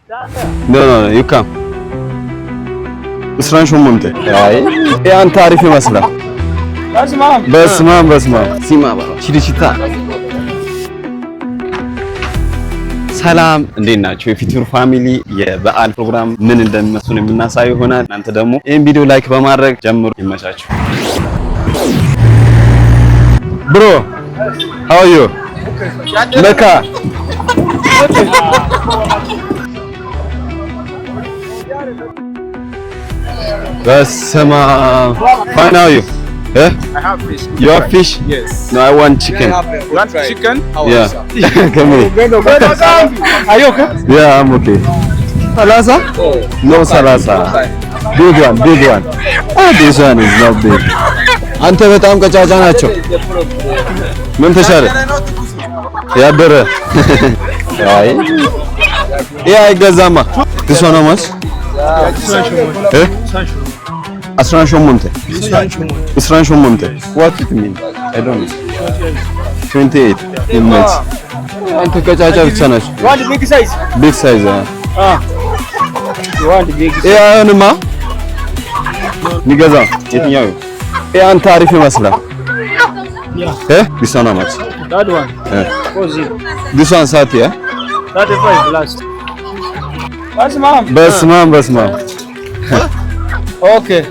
No, you come. እስራን ሾሞንተ አይ ያን ታሪፍ ይመስላል። በስማ ሲማ ባባ ቺሪቺታ ሰላም እንዴት ናችሁ? የፊቱር ፋሚሊ የበዓል ፕሮግራም ምን እንደሚመስል የምናሳይ ይሆናል። እናንተ ደግሞ ይሄን ቪዲዮ ላይክ በማድረግ ጀምሩ። ይመቻችሁ። ብሮ how are you? ለካ Basma, fine how are you? Yeah? I have fish. You have fish? Yes. No, I want chicken. You want chicken? Yeah. Come here. Are you okay? Yeah, I'm okay. Salasa? No salasa. Big one. Ah, this one is not big. አንተ በጣም ቀጫጫ ናቸው። ምን ተሻለ? ያበረ አይ ያ አይገዛማ። this one how much? Asran Shomonte. What it mean? I don't know. 28 in minutes. አንተ ቀጫጫ ብቻ ናቸው። You want big size? Big size. You want big size? ያንማ ንገዛ የትኛው? ያን ታሪፍ ይመስላል። This one how much? That one. 40. This one 30, yeah? 35 last. በስማ Okay.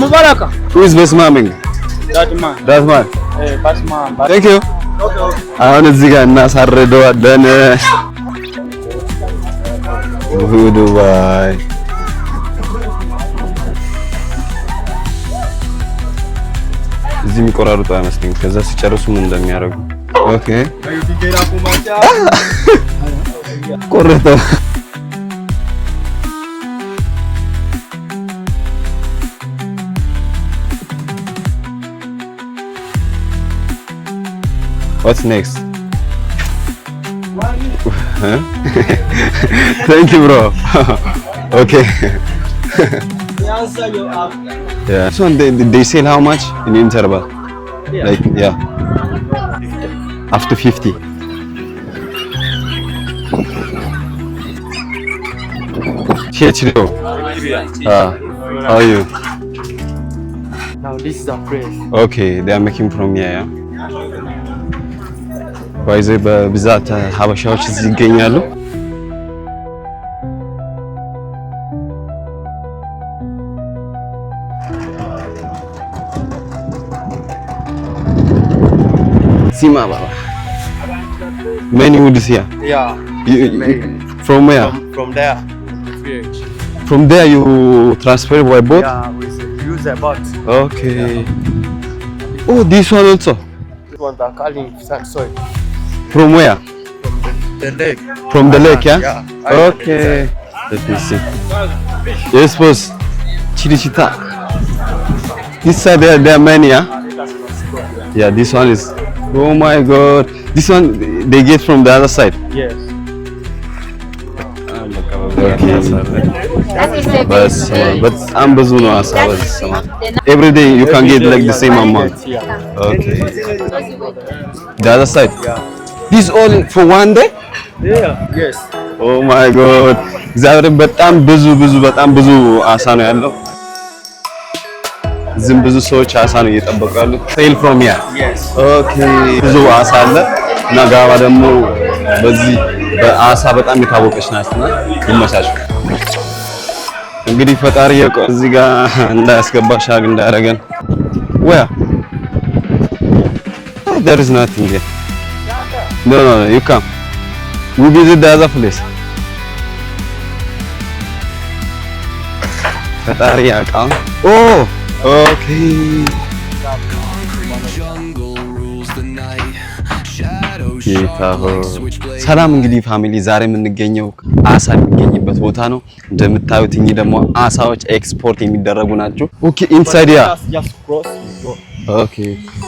Mubaraka. Who is Basmaming? That man. Hey, Basma. Thank you. Okay. አሁን እዚህ ጋር እናሳርደዋለን። ዱባይ እዚህ የሚቆራርጡ አይመስለኝም። ከዛ ሲጨርሱ ምን እንደሚያደርጉ ኦኬ ቆረጠው። What's next? Huh? Thank you, bro. Okay. Yeah. So they sell how much in interval? Yeah. Like After 50. Chiro. How are you? Now this is our place. Okay, they are making from here, yeah. ወይዘ በብዛት ሀበሻዎች እዚህ ይገኛሉ። ሲማ ባባ many wood here. Yeah. From where? From there. From there you transfer by boat? Yeah, we use a boat. Okay. Oh, this one also. This one are calling sand soil. From where? From the lake. From the lake, yeah? Yeah. Okay. Let me see. Yes, boss. Chirichita. This side there are many, yeah? Yeah, this one is. Oh my God. This one they get from the other side. Yes. But I'm ብዙ ነው አሳ every day you can get like the same amount. Okay. The other side. Yeah. This all for one day? Yeah. Yes. Oh my God. እግዚአብሔር በጣም ብዙ አሳ ነው ያለው። ዝም ብዙ ሰዎች አሳ ነው እየጠበቁ ያሉት። Sail from here. Yes. Okay. ብዙ አሳ አለ እና ጋባ ደግሞ በዚህ በአሳ በጣም የታወቀች ናትና ይመቻችሁ። እንግዲህ ፈጣሪ እዚህ ጋር እንዳያስገባሽ ሻግ እንዳያረገን። Where? There is nothing here. No, you come. We visit the other place. ፈጣሪ ያውቃል። Oh, okay. ሰላም እንግዲህ ፋሚሊ ዛሬ የምንገኘው አሳ የሚገኝበት ቦታ ነው። እንደምታዩት እኚህ ደግሞ አሳዎች ኤክስፖርት የሚደረጉ ናቸው። ኦኬ ኢንሳይድ ያ ኦኬ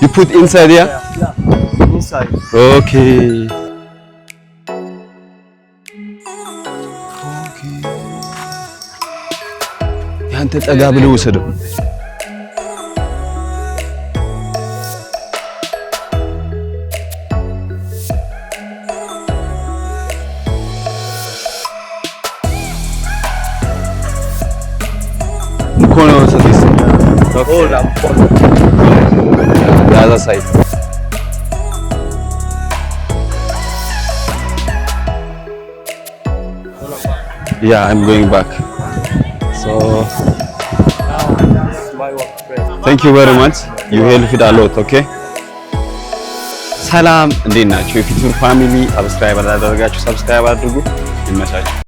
you put inside here? Yeah. Inside. Okay. ያንተ ጠጋ ብለው ወሰደው። corner also this. Oh, Lampol. The other side. Yeah, I'm going back. So This is my work friend. thank you very much. You helped a lot, okay? ሰላም እንዴት ናችሁ? የፊቱር ፋሚሊ ሰብስክራይብ አላደረጋችሁ ሰብስክራይብ አድርጉ። ይመቻችሁ።